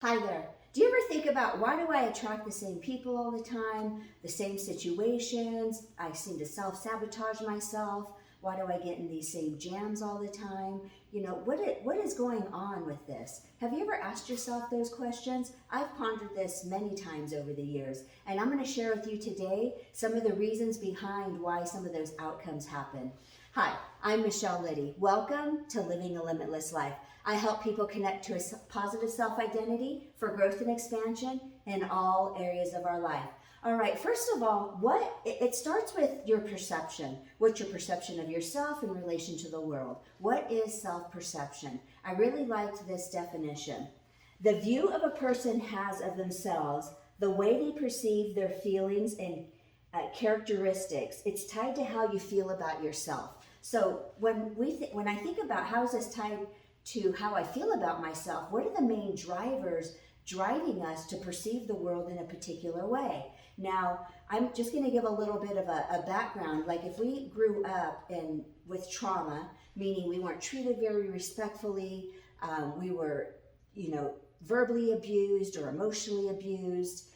Hi there. Do you ever think about why do I attract the same people all the time, the same situations? I seem to self-sabotage myself. Why do I get in these same jams all the time? What is going on with this? Have you ever asked yourself those questions? I've pondered this many times over the years, and I'm going to share with you today some of the reasons behind why some of those outcomes happen. Hi, I'm Michelle Liddy. Welcome to Living a Limitless Life. I help people connect to a positive self-identity for growth and expansion in all areas of our life. All right, first of all, it starts with your perception. What's your perception of yourself in relation to the world? What is self-perception? I really liked this definition. The view of a person has of themselves, the way they perceive their feelings and characteristics. It's tied to how you feel about yourself. So when I think about how is this tied to how I feel about myself, what are the main drivers driving us to perceive the world in a particular way? Now, I'm just going to give a little bit of a background. Like if we grew up with trauma, meaning we weren't treated very respectfully, we were, verbally abused or emotionally abused,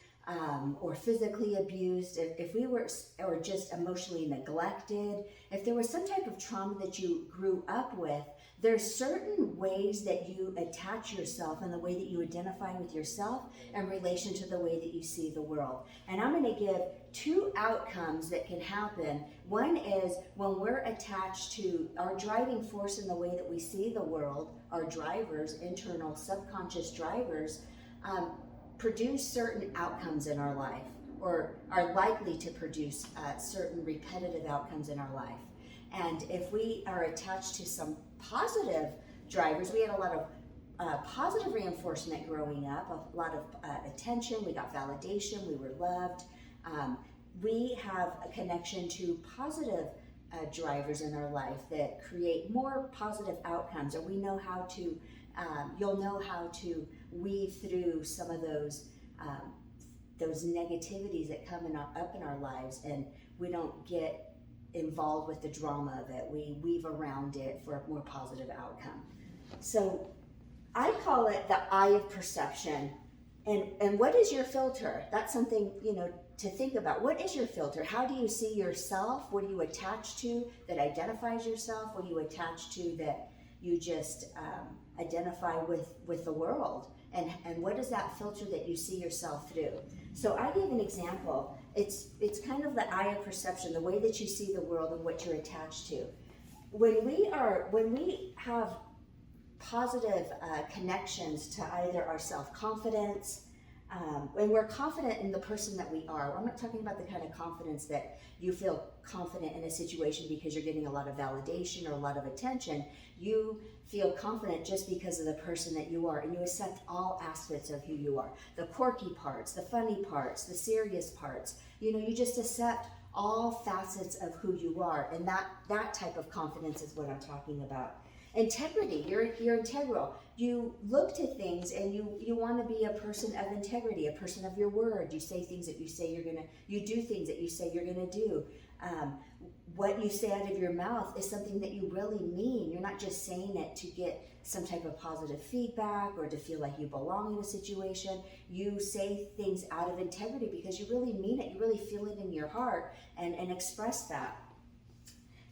or physically abused, if we were, or just emotionally neglected, if there was some type of trauma that you grew up with, there's certain ways that you attach yourself and the way that you identify with yourself in relation to the way that you see the world. And I'm going to give two outcomes that can happen. One is when we're attached to our driving force in the way that we see the world, our drivers, internal subconscious drivers, produce certain outcomes in our life, or are likely to produce certain repetitive outcomes in our life. And if we are attached to some positive drivers, we had a lot of positive reinforcement growing up, a lot of attention, we got validation, we were loved. We have a connection to positive drivers in our life that create more positive outcomes, or we know how to, you'll know how to weave through some of those negativities that come up in our lives, and we don't get involved with the drama of it. We weave around it for a more positive outcome. So I call it the eye of perception. And what is your filter? That's something, to think about. What is your filter? How do you see yourself? What do you attach to that identifies yourself? What do you attach to that you just identify with the world? And what is that filter that you see yourself through? So I gave an example. It's kind of the eye of perception, the way that you see the world and what you're attached to. When we have positive connections to either our self-confidence, when we're confident in the person that we are. I'm not talking about the kind of confidence that you feel confident in a situation because you're getting a lot of validation or a lot of attention. You feel confident just because of the person that you are, and you accept all aspects of who you are. The quirky parts, the funny parts, the serious parts. You just accept all facets of who you are, and that type of confidence is what I'm talking about. Integrity, you're integral. You look to things and you want to be a person of integrity, a person of your word. You say things that you say you're gonna, you do things that you say you're gonna do. What you say out of your mouth is something that you really mean. You're not just saying it to get some type of positive feedback or to feel like you belong in a situation. You say things out of integrity because you really mean it. You really feel it in your heart and express that.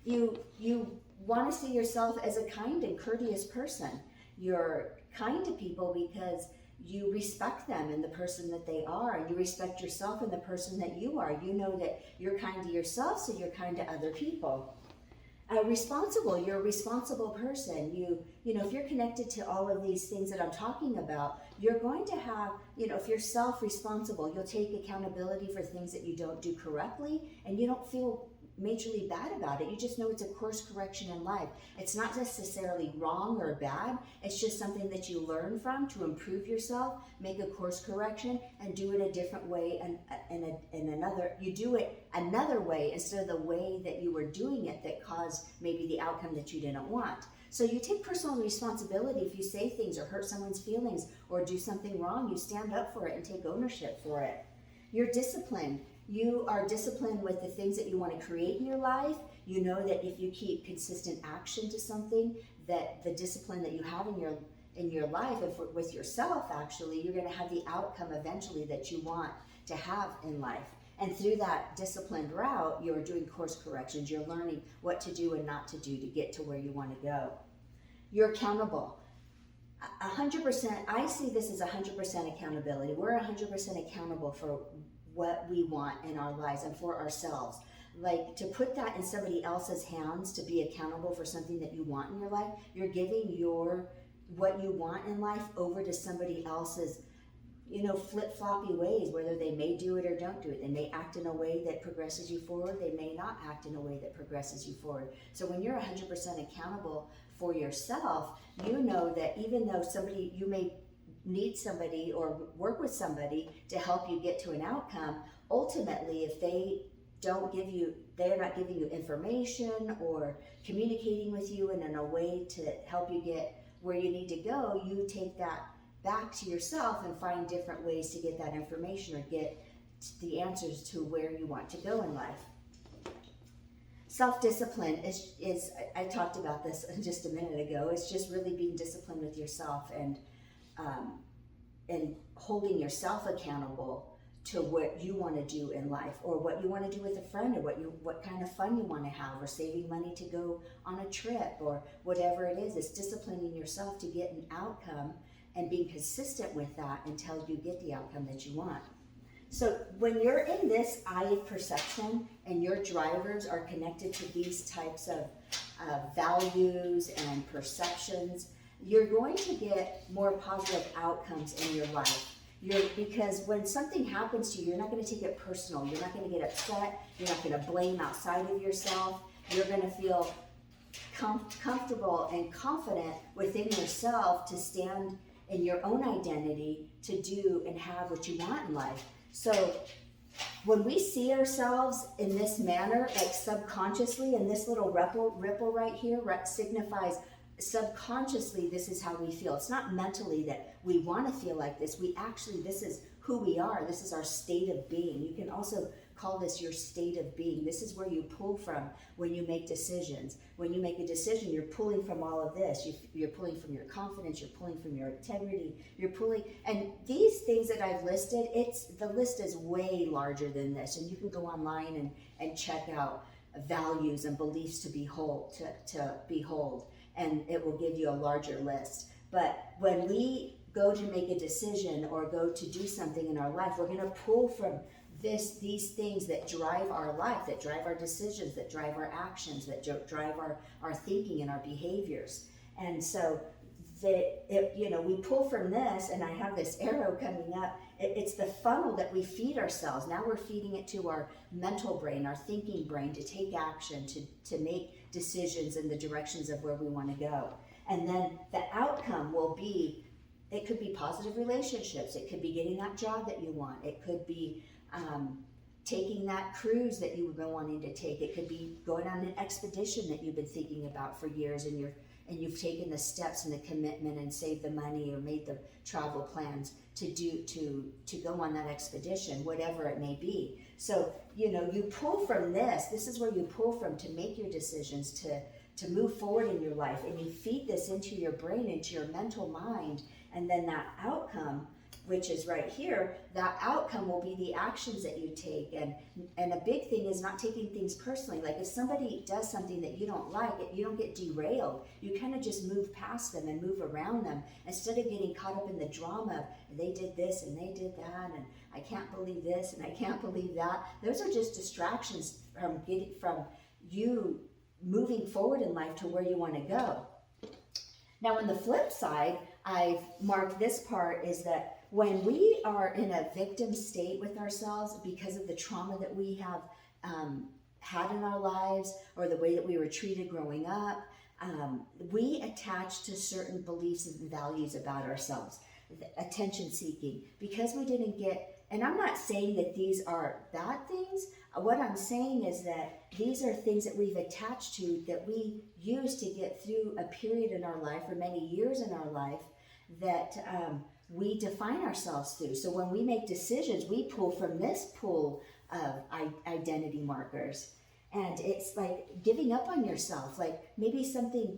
You want to see yourself as a kind and courteous person. You're kind to people because you respect them and the person that they are, and you respect yourself and the person that you are. You know that you're kind to yourself, so you're kind to other people. Responsible, you're a responsible person. If you're connected to all of these things that I'm talking about, you're going to have, if you're self-responsible, you'll take accountability for things that you don't do correctly, and you don't feel majorly bad about it. You just know it's a course correction in life. It's not necessarily wrong or bad. It's just something that you learn from to improve yourself, make a course correction, and do it a different way, and you do it another way instead of the way that you were doing it that caused maybe the outcome that you didn't want. So you take personal responsibility. If you say things or hurt someone's feelings or do something wrong, you stand up for it and take ownership for it. You're disciplined. You are disciplined with the things that you want to create in your life. You know that if you keep consistent action to something, that the discipline that you have in in your life, and with yourself, actually, you're going to have the outcome eventually that you want to have in life. And through that disciplined route, you're doing course corrections. You're learning what to do and not to do to get to where you want to go. You're accountable. 100%, I see this as 100% accountability. We're 100% accountable for what we want in our lives and for ourselves. Like, to put that in somebody else's hands, to be accountable for something that you want in your life, you're giving what you want in life over to somebody else's, flip-floppy ways, whether they may do it or don't do it. They may act in a way that progresses you forward. They may not act in a way that progresses you forward. So when you're 100% accountable for yourself, you know that even though you may need somebody or work with somebody to help you get to an outcome, ultimately, if they're not giving you information or communicating with you in a way to help you get where you need to go, you take that back to yourself and find different ways to get that information or get the answers to where you want to go in life. Self-discipline is I talked about this just a minute ago. It's just really being disciplined with yourself and holding yourself accountable to what you want to do in life, or what you want to do with a friend, or what kind of fun you want to have, or saving money to go on a trip, or whatever it is. It's disciplining yourself to get an outcome and being consistent with that until you get the outcome that you want. So when you're in this eye of perception and your drivers are connected to these types of values and perceptions, you're going to get more positive outcomes in your life. Because when something happens to you, you're not going to take it personal. You're not going to get upset. You're not going to blame outside of yourself. You're going to feel comfortable and confident within yourself to stand in your own identity to do and have what you want in life. So when we see ourselves in this manner, like subconsciously, and this little ripple right here signifies subconsciously this is how we feel. It's not mentally that we want to feel like this. This is who we are. This is our state of being. You can also call this your state of being. This is where you pull from when you make decisions. When you make a decision, you're pulling from all of this. You're pulling from your confidence, you're pulling from your integrity, and these things that I've listed, the list is way larger than this, and you can go online and check out values and beliefs to behold, and it will give you a larger list. But when we go to make a decision or go to do something in our life, we're going to pull from these things that drive our life, that drive our decisions, that drive our actions, that drive our thinking and our behaviors. And so we pull from this, and I have this arrow coming up. It's the funnel that we feed ourselves. Now we're feeding it to our mental brain, our thinking brain, to take action, to make decisions in the directions of where we want to go. And then the outcome will be, it could be positive relationships. It could be getting that job that you want. It could be taking that cruise that you've been wanting to take. It could be going on an expedition that you've been thinking about for years, and you've taken the steps and the commitment and saved the money or made the travel plans to go on that expedition, whatever it may be. So, you pull from this. This is where you pull from to make your decisions, to move forward in your life, and you feed this into your brain, into your mental mind, and then that outcome, which is right here, that outcome will be the actions that you take. And a big thing is not taking things personally. Like if somebody does something that you don't like, you don't get derailed. You kind of just move past them and move around them instead of getting caught up in the drama of they did this and they did that, and I can't believe this and I can't believe that. Those are just distractions from you moving forward in life to where you want to go. Now on the flip side, I've marked this part is that when we are in a victim state with ourselves because of the trauma that we have had in our lives or the way that we were treated growing up, we attach to certain beliefs and values about ourselves. Attention seeking, because we didn't get, and I'm not saying that these are bad things. What I'm saying is that these are things that we've attached to, that we use to get through a period in our life or many years in our life that we define ourselves through. So when we make decisions, we pull from this pool of identity markers. And it's like giving up on yourself. Like maybe something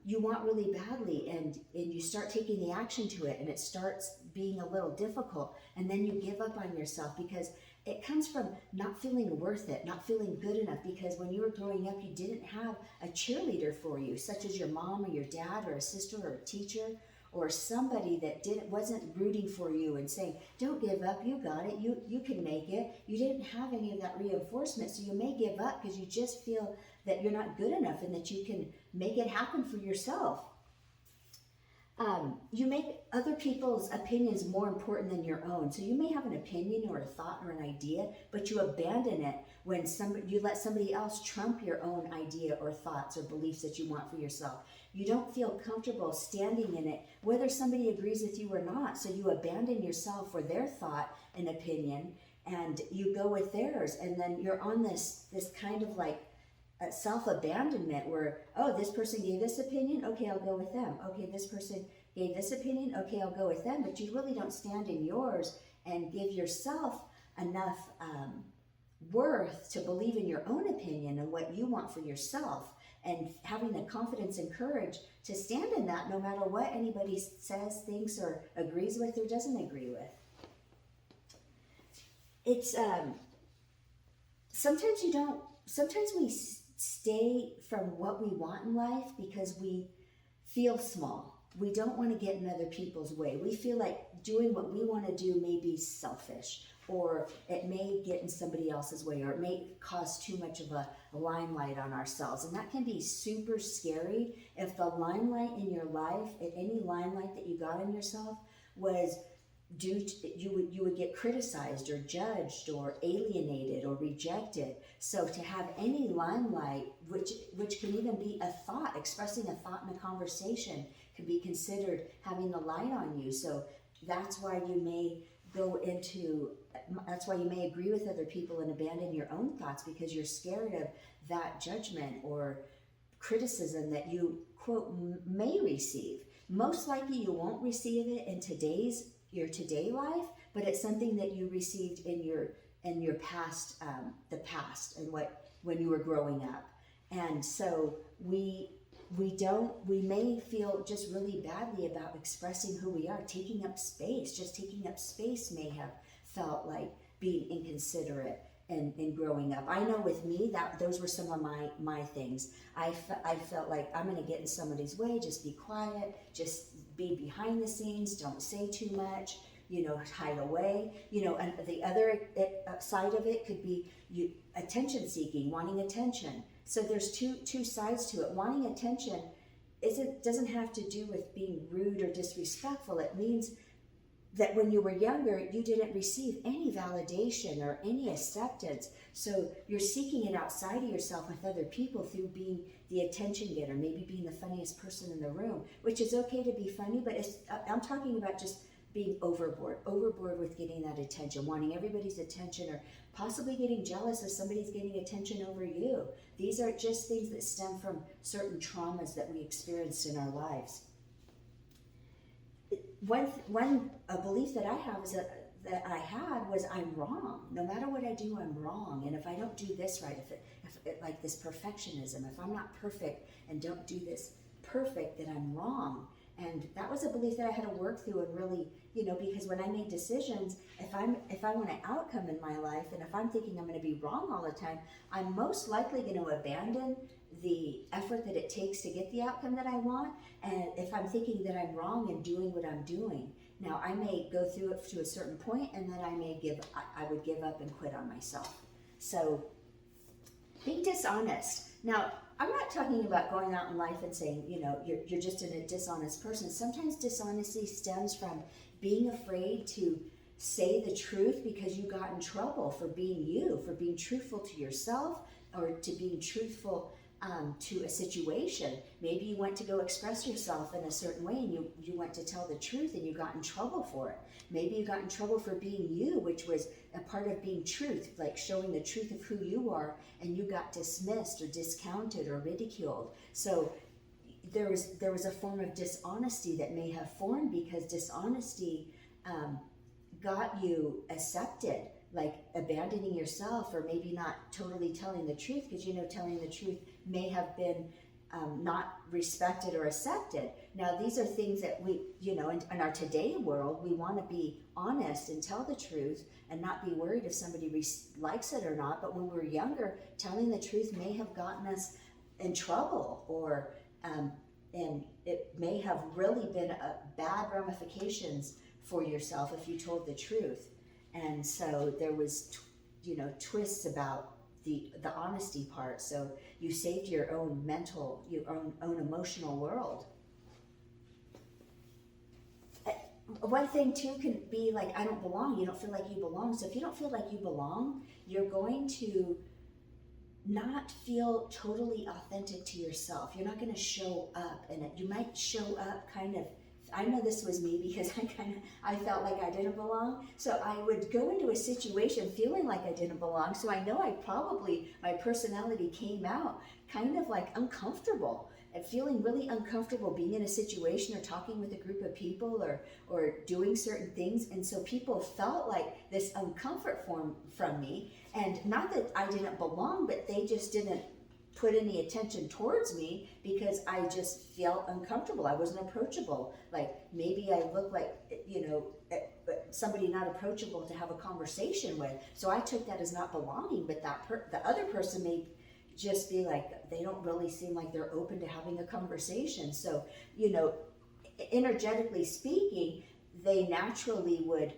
you want really badly, and you start taking the action to it, and it starts being a little difficult, and then you give up on yourself because it comes from not feeling worth it, not feeling good enough, because when you were growing up, you didn't have a cheerleader for you, such as your mom or your dad or a sister or a teacher or somebody that wasn't rooting for you and saying, don't give up, you got it, you can make it. You didn't have any of that reinforcement, so you may give up because you just feel that you're not good enough and that you can make it happen for yourself. You make other people's opinions more important than your own. So you may have an opinion or a thought or an idea, but you abandon it when you let somebody else trump your own idea or thoughts or beliefs that you want for yourself. You don't feel comfortable standing in it, whether somebody agrees with you or not. So you abandon yourself for their thought and opinion, and you go with theirs. And then you're on this kind of like self-abandonment where, oh, this person gave this opinion, okay, I'll go with them. Okay, this person gave this opinion, okay, I'll go with them. But you really don't stand in yours and give yourself enough worth to believe in your own opinion and what you want for yourself, and having the confidence and courage to stand in that no matter what anybody says, thinks, or agrees with or doesn't agree with. It's sometimes we stay from what we want in life because we feel small. We don't want to get in other people's way. We feel like doing what we want to do may be selfish, or it may get in somebody else's way, or it may cause too much of a limelight on ourselves. And that can be super scary if the limelight in your life, any limelight that you got on yourself, was due to, you would get criticized or judged or alienated or rejected. So to have any limelight, which can even be a thought, expressing a thought in a conversation, can be considered having the light on you. So that's why you may agree with other people and abandon your own thoughts, because you're scared of that judgment or criticism that you, quote, may receive. Most likely you won't receive it in your today life, but it's something that you received in your past, the past, and when you were growing up. And so we may feel just really badly about expressing who we are, taking up space. Just taking up space may have felt like being inconsiderate in growing up. I know with me, that those were some of my things. I felt like, I'm going to get in somebody's way, just be quiet, just be behind the scenes, don't say too much, hide away. And the other side of it could be attention seeking, wanting attention. So there's two sides to it. Wanting attention doesn't have to do with being rude or disrespectful. It means that when you were younger, you didn't receive any validation or any acceptance. So you're seeking it outside of yourself with other people through being the attention getter, maybe being the funniest person in the room, which is okay to be funny, but I'm talking about just being overboard with getting that attention, wanting everybody's attention, or possibly getting jealous if somebody's getting attention over you. These are just things that stem from certain traumas that we experienced in our lives. One belief that I have is that I had was, I'm wrong. No matter what I do, I'm wrong. And if I don't do this right, if like this perfectionism, if I'm not perfect and don't do this perfect, then I'm wrong. And that was a belief that I had to work through and really, because when I make decisions, if I want an outcome in my life, and if I'm thinking I'm going to be wrong all the time, I'm most likely going to abandon the effort that it takes to get the outcome that I want. And if I'm thinking that I'm wrong in doing what I'm doing, now I may go through it to a certain point, and then I would give up and quit on myself. So being dishonest. Now, I'm not talking about going out in life and saying, you're just a dishonest person. Sometimes dishonesty stems from being afraid to say the truth because you got in trouble for being truthful to yourself, or to being truthful to a situation. Maybe you went to go express yourself in a certain way, and you went to tell the truth and you got in trouble for it. Maybe you got in trouble for being you, which was a part of being truth, like showing the truth of who you are, and you got dismissed or discounted or ridiculed. So there was a form of dishonesty that may have formed because dishonesty got you accepted, like abandoning yourself, or maybe not totally telling the truth, because telling the truth may have been not respected or accepted. Now, these are things that we, in our today world, we want to be honest and tell the truth and not be worried if somebody likes it or not. But when we were younger, telling the truth may have gotten us in trouble, or and it may have really been bad ramifications for yourself if you told the truth. And so there was, twists about the honesty part. So you saved your own mental, your own emotional world. One thing too can be like, I don't belong. You don't feel like you belong. So if you don't feel like you belong, you're going to not feel totally authentic to yourself. You're not going to show up, and you might show up kind of, I know this was me because I felt like I didn't belong. So I would go into a situation feeling like I didn't belong. So I know my personality came out kind of like uncomfortable and feeling really uncomfortable being in a situation or talking with a group of people or doing certain things. And so people felt like this uncomfort from me, and not that I didn't belong, but they just didn't put any attention towards me because I just felt uncomfortable. I wasn't approachable. Like maybe I looked like, somebody not approachable to have a conversation with. So I took that as not belonging, but the other person may just be like, they don't really seem like they're open to having a conversation. So, energetically speaking, they naturally would,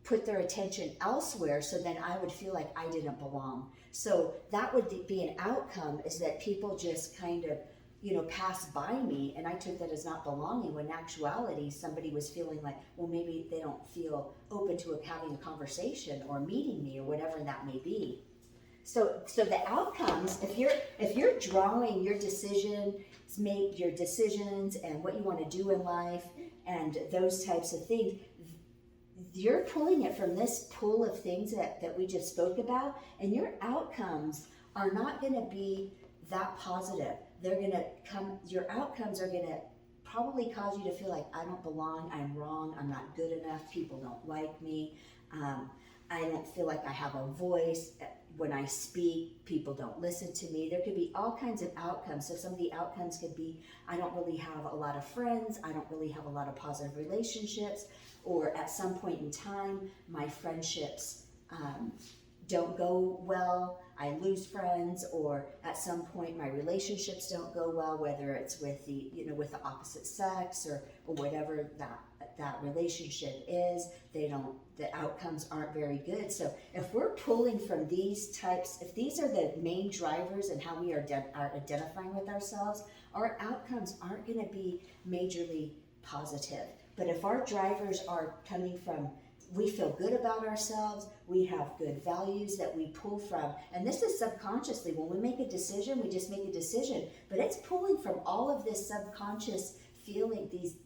put their attention elsewhere. So then I would feel like I didn't belong. So that would be an outcome, is that people just kind of, passed by me, and I took that as not belonging, when in actuality somebody was feeling like, well, maybe they don't feel open to having a conversation or meeting me or whatever that may be. So the outcomes, if you're drawing your decisions, make your decisions and what you want to do in life and those types of things, you're pulling it from this pool of things that we just spoke about, and your outcomes are not going to be that positive. Your outcomes are going to probably cause you to feel like, I don't belong, I'm wrong, I'm not good enough, people don't like me, I don't feel like I have a voice. When I speak, people don't listen to me. There could be all kinds of outcomes. So some of the outcomes could be, I don't really have a lot of friends, I don't really have a lot of positive relationships, or at some point in time, my friendships don't go well, I lose friends, or at some point my relationships don't go well, whether it's with with the opposite sex or whatever that relationship is. The outcomes aren't very good. So if we're pulling from these types, if these are the main drivers in how we are identifying with ourselves, our outcomes aren't going to be majorly positive. But if our drivers are coming from, we feel good about ourselves, we have good values that we pull from, and this is subconsciously. When we make a decision, we just make a decision, but it's pulling from all of this subconscious feeling, these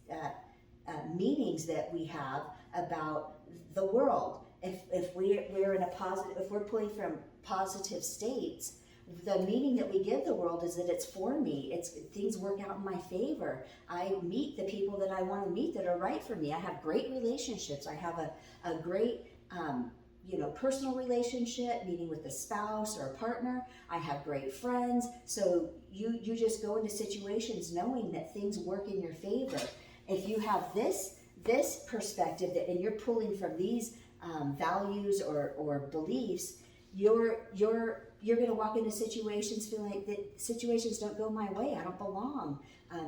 meanings that we have about the world. If we're in a positive, if we're pulling from positive states, the meaning that we give the world is that it's for me. Things work out in my favor. I meet the people that I want to meet that are right for me. I have great relationships. I have a great personal relationship, meeting with a spouse or a partner. I have great friends. So you just go into situations knowing that things work in your favor. If you have this perspective and you're pulling from these values or beliefs, you're going to walk into situations feeling like that situations don't go my way, I don't belong,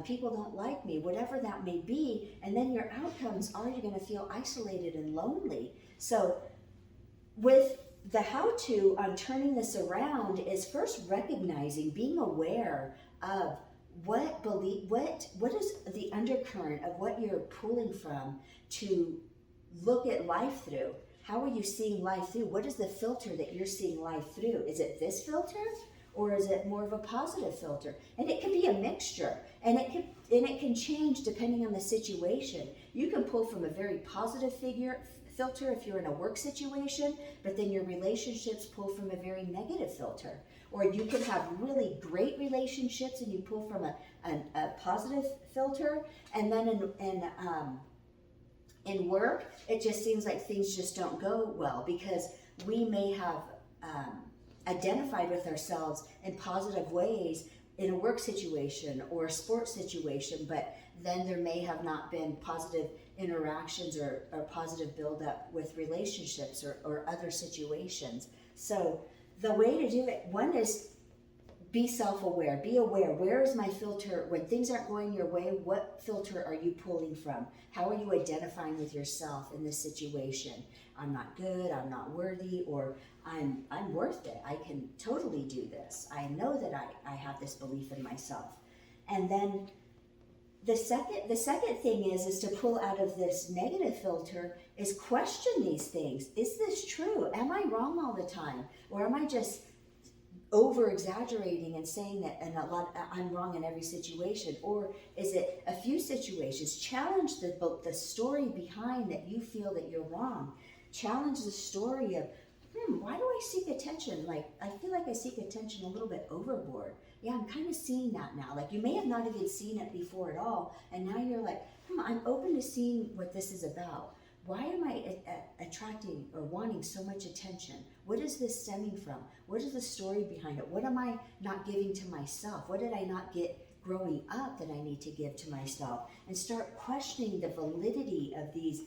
people don't like me, whatever that may be, and then your outcomes are you're going to feel isolated and lonely. So with the how-to on turning this around is first recognizing, being aware of what is the undercurrent of what you're pulling from to look at life through. How are you seeing life through? What is the filter that you're seeing life through? Is it this filter, or is it more of a positive filter? And it can be a mixture, and it can change depending on the situation. You can pull from a very positive filter if you're in a work situation, but then your relationships pull from a very negative filter. Or you can have really great relationships and you pull from a positive filter, and then in work, it just seems like things just don't go well because we may have identified with ourselves in positive ways in a work situation or a sports situation, but then there may have not been positive interactions or positive buildup with relationships or other situations. So the way to do it, one is be self-aware, be aware. Where is my filter? When things aren't going your way, what filter are you pulling from? How are you identifying with yourself in this situation? I'm not good, I'm not worthy, or I'm worth it. I can totally do this. I know that I have this belief in myself. And then the second thing is to pull out of this negative filter is question these things. Is this true? Am I wrong all the time? Or am I just over exaggerating and saying that I'm wrong in every situation? Or is it a few situations? Challenge the story behind that you feel that you're wrong. Challenge the story of, why do I seek attention? Like, I feel like I seek attention a little bit overboard. Yeah, I'm kind of seeing that now. Like, you may have not even seen it before at all, and now you're like, I'm open to seeing what this is about. Why am I attracting or wanting so much attention? What is this stemming from? What is the story behind it? What am I not giving to myself? What did I not get growing up that I need to give to myself? And start questioning the validity of these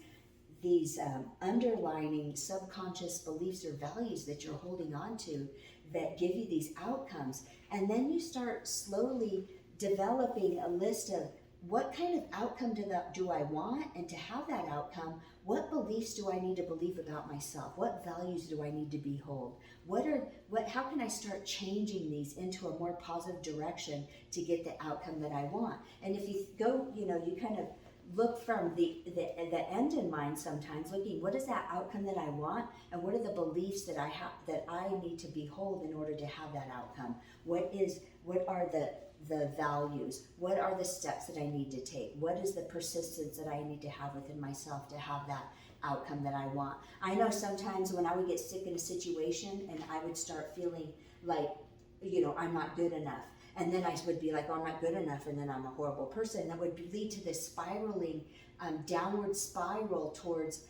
underlining subconscious beliefs or values that you're holding on to that give you these outcomes. And then you start slowly developing a list of what kind of outcome do I want, and to have that outcome, what beliefs do I need to believe about myself? What values do I need to behold? How can I start changing these into a more positive direction to get the outcome that I want? And if you go, you kind of look from the end in mind sometimes, looking, what is that outcome that I want, and what are the beliefs that I have that I need to behold in order to have that outcome? What are the values? What are the steps that I need to take? What is the persistence that I need to have within myself to have that outcome that I want? I know sometimes when I would get stuck in a situation and I would start feeling like, I'm not good enough. And then I would be like, oh, I'm not good enough, and then I'm a horrible person. That would lead to this spiraling, downward spiral towards,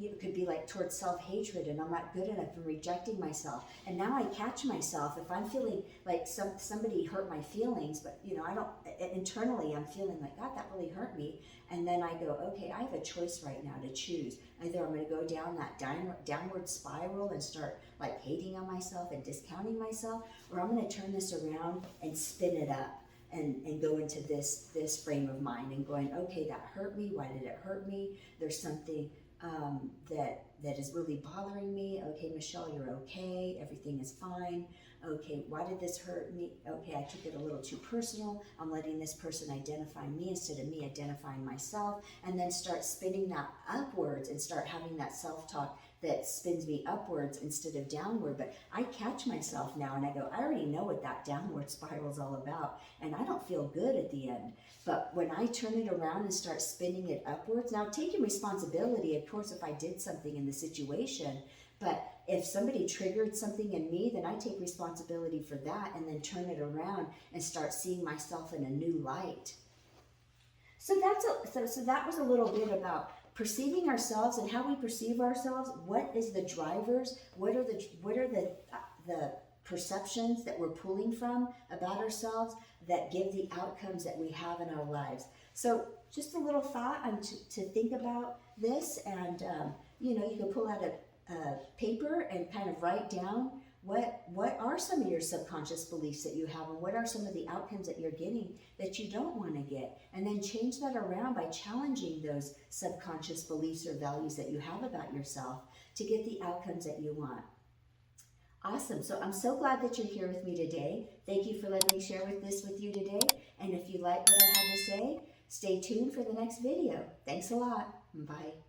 it could be like towards self-hatred, and I'm not good enough, and rejecting myself. And now I catch myself, if I'm feeling like somebody hurt my feelings, but internally I'm feeling like, God, that really hurt me. And then I go, okay, I have a choice right now to choose. Either I'm going to go down that downward spiral and start like hating on myself and discounting myself, or I'm going to turn this around and spin it up and go into this frame of mind and going, okay, that hurt me. Why did it hurt me? There's something that is really bothering me. Okay, Michelle, you're okay. Everything is fine. Okay, why did this hurt me? Okay, I took it a little too personal. I'm letting this person identify me instead of me identifying myself, and then start spinning that upwards and start having that self-talk that spins me upwards instead of downward. But I catch myself now and I go, I already know what that downward spiral is all about, and I don't feel good at the end. But when I turn it around and start spinning it upwards, now taking responsibility, of course, if I did something in the situation, but if somebody triggered something in me, then I take responsibility for that and then turn it around and start seeing myself in a new light. So that was a little bit about perceiving ourselves and how we perceive ourselves. What is the drivers? What are the perceptions that we're pulling from about ourselves that give the outcomes that we have in our lives? So just a little thought to think about this, and you can pull out a paper and kind of write down what are some of your subconscious beliefs that you have, and what are some of the outcomes that you're getting that you don't want to get, and then change that around by challenging those subconscious beliefs or values that you have about yourself to get the outcomes that you want. Awesome. So I'm so glad that you're here with me today. Thank you for letting me share this with you today. And if you like what I have to say, stay tuned for the next video. Thanks a lot. Bye.